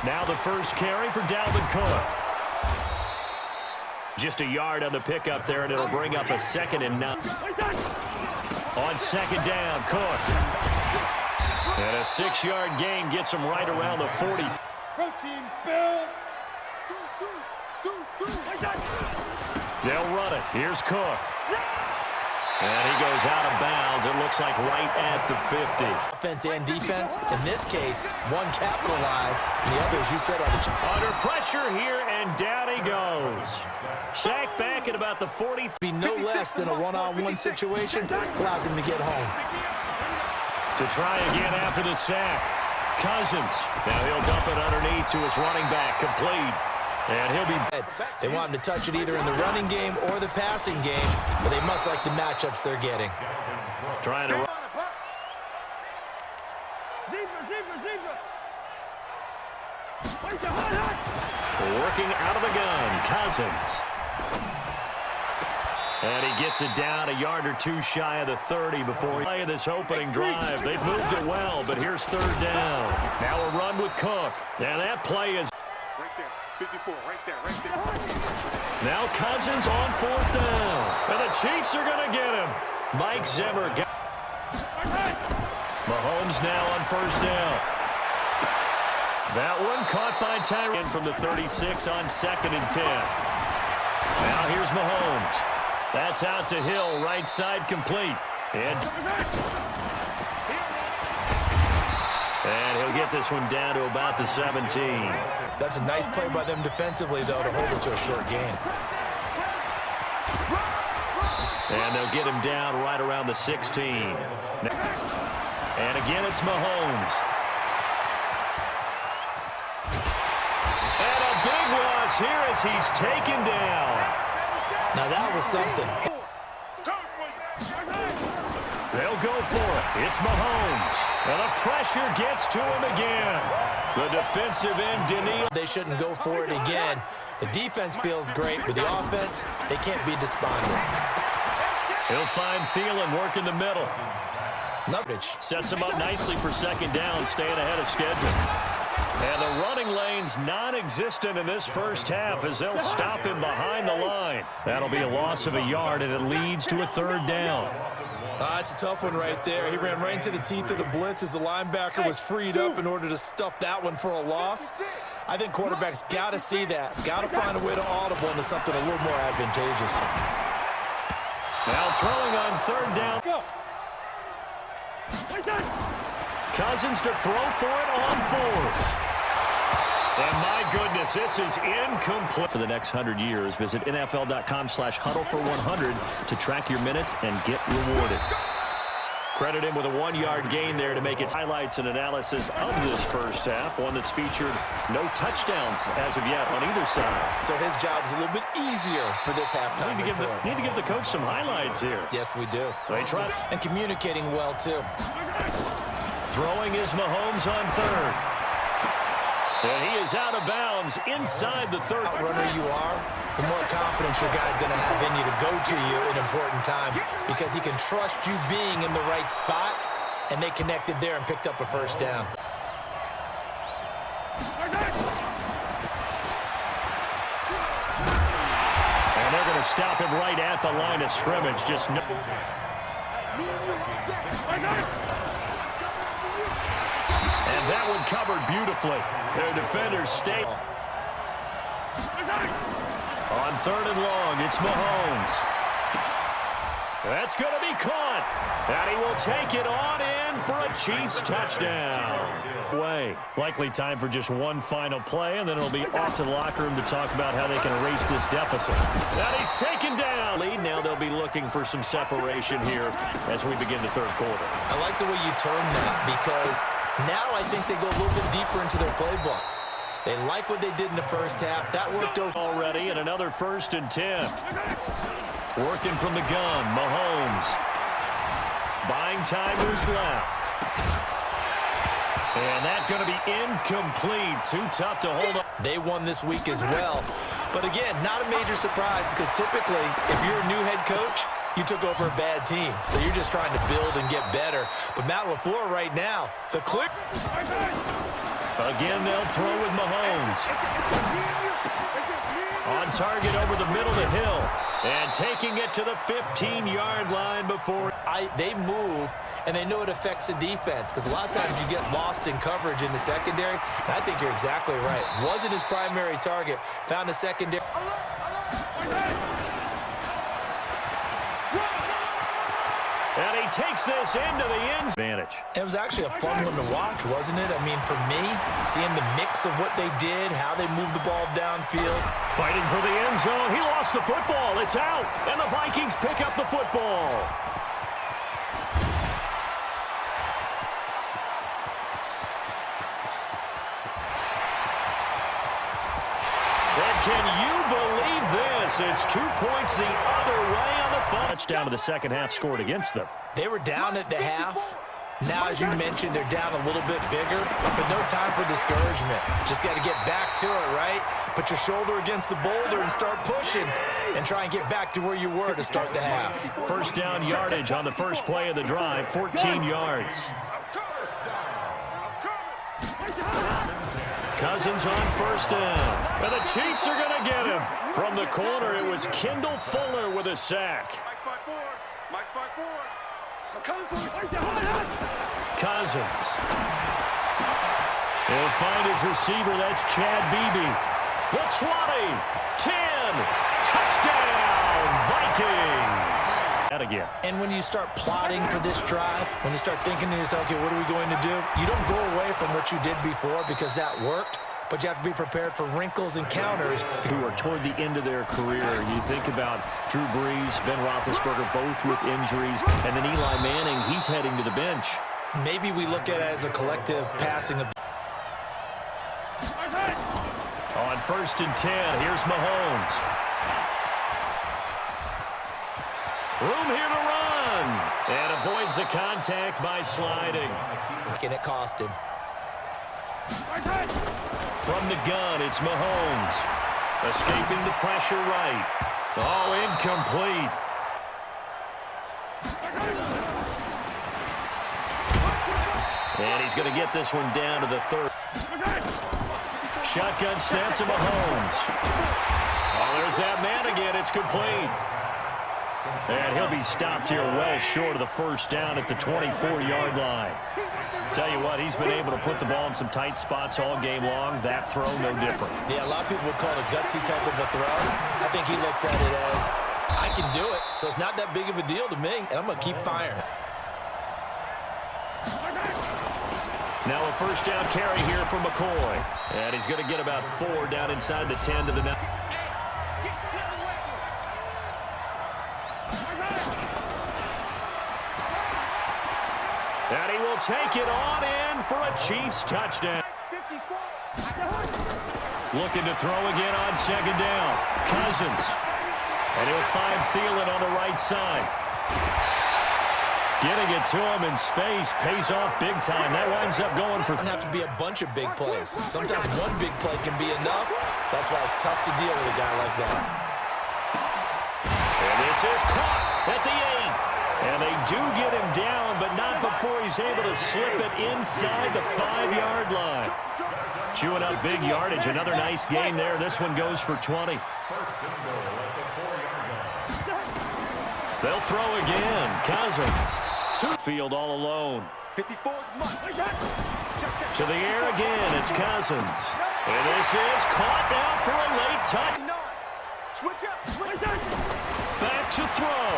Now the first carry for Dalvin Cook. Just a yard on the pickup there, and it'll bring up a 2nd and 9. On 2nd down, Cook. And a 6-yard gain gets him right around the 40. Protein spill. They'll run it. Here's Cook. And he goes out of bounds. It looks like right at the 50. Offense and defense. In this case, one capitalized, and the other, as you said, on the... Under pressure here, and down he goes. Sacked back at about the 40. Be no less than a one-on-one situation. Allows him to get home. To try again after the sack. Cousins. Now he'll dump it underneath to his running back. Complete. And he'll be... They want him to touch it either in the running game or the passing game, but they must like the matchups they're getting. Trying to run. Working out of the gun, Cousins. And he gets it down a yard or two shy of the 30 before he play this opening drive. They've moved it well, but here's 3rd down. Now a run with Cook. And that play is... Right there, 54, right there. Now Cousins on 4th down. And the Chiefs are going to get him. Mike Zimmer. Mahomes now on 1st down. That one caught by Tyree from the 36 on 2nd and 10. Now here's Mahomes. That's out to Hill, right side complete. And he'll get this one down to about the 17. That's a nice play by them defensively, though, to hold it to a short gain. And they'll get him down right around the 16. And again, it's Mahomes. And a big loss here as he's taken down. Now that was something. They'll go for it. It's Mahomes. And the pressure gets to him again. The defensive end, Daniil. They shouldn't go for it again. The defense feels great, but the offense, they can't be despondent. He'll find Thielen work in the middle. Nuggets sets him up nicely for 2nd down, staying ahead of schedule. And the running lane's non-existent in this first half as they'll stop him behind the line. That'll be a loss of a yard, and it leads to a 3rd down. It's a tough one right there. He ran right into the teeth of the blitz as the linebacker was freed up in order to stuff that one for a loss. I think quarterbacks got to see that. Got to find a way to audible into something a little more advantageous. Now throwing on 3rd down. Cousins to throw for it on 4th. And my goodness, this is incomplete. For the next 100 years, visit NFL.com/huddle-for-100 to track your minutes and get rewarded. Credit him with a 1-yard gain there to make its highlights and analysis of this first half, one that's featured no touchdowns as of yet on either side. So his job's a little bit easier for this halftime. Need to give the coach some highlights here. Yes, we do. They try. And communicating well, too. Throwing is Mahomes on 3rd. And he is out of bounds inside the 30. Runner you are, the more confidence your guy's going to have in you to go to you in important times because he can trust you being in the right spot, and they connected there and picked up a 1st down. And they're going to stop him right at the line of scrimmage. Just no. And that one covered beautifully. Their defenders stay. On 3rd and long, it's Mahomes. That's going to be caught. And he will take it on in for a Chiefs touchdown. Likely time for just one final play, and then it'll be off to the locker room to talk about how they can erase this deficit. Now he's taken down. Lead. Now they'll be looking for some separation here as we begin the 3rd quarter. I like the way you term that because now I think they go a little bit deeper into their playbook. They like what they did in the first half. That worked already, and another 1st and 10. Working from the gun, Mahomes. Buying time, who's left. And that's going to be incomplete. Too tough to hold up. They won this week as well. But again, not a major surprise because typically, if you're a new head coach, you took over a bad team. So you're just trying to build and get better. But Matt LaFleur right now, the click. Again, they'll throw with Mahomes. On target over the middle to Hill. And taking it to the 15-yard line before. They move, and they know it affects the defense because a lot of times you get lost in coverage in the secondary. And I think you're exactly right. Wasn't his primary target. Found a secondary. And he takes this into the end advantage. It was actually a fun one to watch, wasn't it? I mean, for me, seeing the mix of what they did, how they moved the ball downfield. Fighting for the end zone. He lost the football. It's out. And the Vikings pick up the football. And can you believe this? It's 2 points the other way on the phone. Touchdown to the second half scored against them. They were down at the half. Now, as you mentioned, they're down a little bit bigger, but no time for discouragement. Just got to get back to it, right? Put your shoulder against the boulder and start pushing and try and get back to where you were to start the half. First down yardage on the first play of the drive, 14 yards. Cousins on first down. And the Chiefs are going to get him. From the corner, it was Kendall Fuller with a sack. Cousins. He'll find his receiver. That's Chad Beebe. The 20, 10, touchdown, Vikings. That again. And when you start plotting for this drive, when you start thinking to yourself, okay, what are we going to do? You don't go away from what you did before because that worked, but you have to be prepared for wrinkles and counters. Who are toward the end of their career. You think about Drew Brees, Ben Roethlisberger, both with injuries, and then Eli Manning, he's heading to the bench. Maybe we look at it as a collective passing of. On first and 10, here's Mahomes. Room here to run. And avoids the contact by sliding. And it cost him. From the gun, it's Mahomes. Escaping the pressure right. Oh, incomplete. And he's going to get this one down to the 30. Shotgun snap to Mahomes. Oh, there's that man again. It's complete. And he'll be stopped here well short of the first down at the 24-yard line. Tell you what, he's been able to put the ball in some tight spots all game long. That throw, no different. Yeah, a lot of people would call it a gutsy type of a throw. I think he looks at it as, I can do it, so it's not that big of a deal to me, and I'm going to keep firing. Now a first down carry here for McCoy. And he's going to get about 4 down inside the 10 to the 9. And he will take it on in for a Chiefs touchdown. Looking to throw again on second down. Cousins. And he'll find Thielen on the right side. Getting it to him in space pays off big time. That winds up going for. Doesn't have to be a bunch of big plays. Sometimes one big play can be enough. That's why it's tough to deal with a guy like that. And this is caught at the 8. And they do get him down, but not before he's able to slip it inside the 5-yard line. Chewing up big yardage. Another nice gain there. This one goes for 20. They'll throw again. Cousins. Field all alone. To the air again. It's Cousins. And this is caught now for a late touch. Back to throw.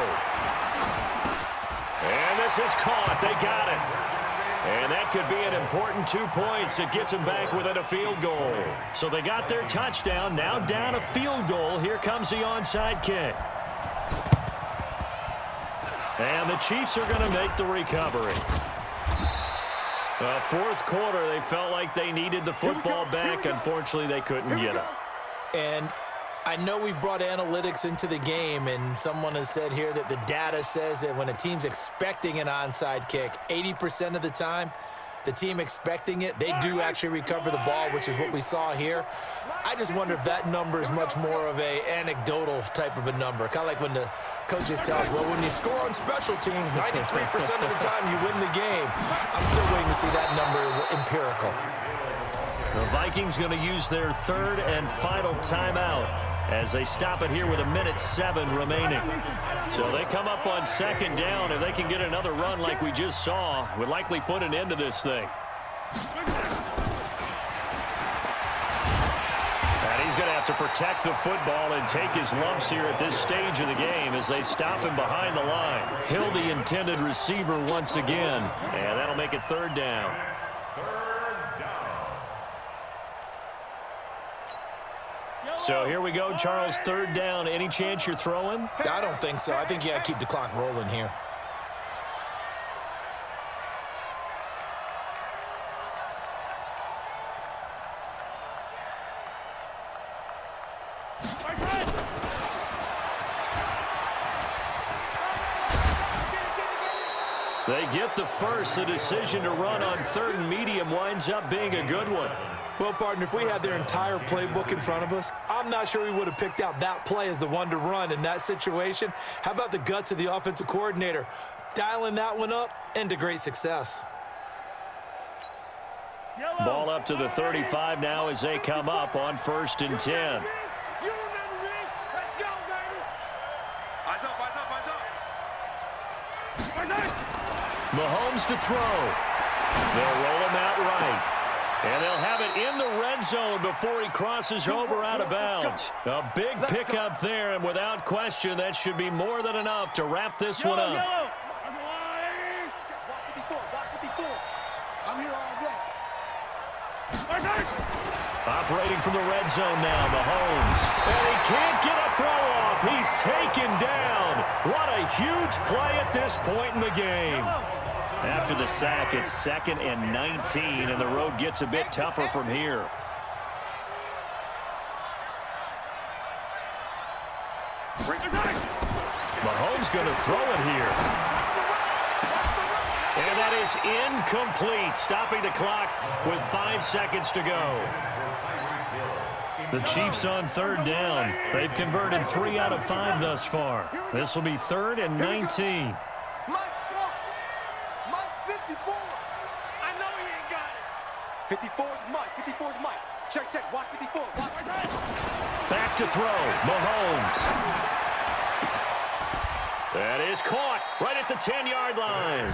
And this is caught. They got it. And that could be an important 2 points. It gets them back within a field goal. So they got their touchdown. Now down a field goal. Here comes the onside kick. And the Chiefs are going to make the recovery. Fourth quarter, they felt like they needed the football back. Unfortunately, they couldn't get it. And I know we brought analytics into the game, and someone has said here that the data says that when a team's expecting an onside kick, 80% of the time, the team expecting it, they do actually recover the ball, which is what we saw here. I just wonder if that number is much more of a anecdotal type of a number. Kind of like when the coaches tell us, well, when you score on special teams, 93% of the time you win the game. I'm still waiting to see that number as empirical. The Vikings going to use their third and final timeout as they stop it here with 1:07 remaining. So they come up on second down. If they can get another run like we just saw, would likely put an end to this thing. And he's going to have to protect the football and take his lumps here at this stage of the game as they stop him behind the line. Hill, the intended receiver once again, and that'll make it third down. So here we go, Charles, third down. Any chance you're throwing? I don't think so. I think you got to keep the clock rolling here. They get the first. The decision to run on third and medium winds up being a good one. Well, partner, if we had their entire playbook in front of us, I'm not sure we would have picked out that play as the one to run in that situation. How about the guts of the offensive coordinator? Dialing that one up into great success. Ball up to the 35 now as they come up on 1st and 10. You remember me? Let's go, baby. Eyes up, eyes up, eyes up. Eyes up. Mahomes to throw. They'll roll him out right. And they'll have it in the red zone before he crosses over out of bounds. A big pickup there, and without question, that should be more than enough to wrap this one up. I'm here all day. Operating from the red zone now, Mahomes. And he can't get a throw off. He's taken down. What a huge play at this point in the game. After the sack, it's 2nd and 19, and the road gets a bit tougher from here. Mahomes going to throw it here. And that is incomplete, stopping the clock with 5 seconds to go. The Chiefs on third down. They've converted 3 out of 5 thus far. This will be 3rd and 19. Mike 54. I know he ain't got it. 54 is Mike. 54 is Mike. Check, check. Watch 54. Watch. Back to throw. Mahomes. That is caught right at the 10-yard line.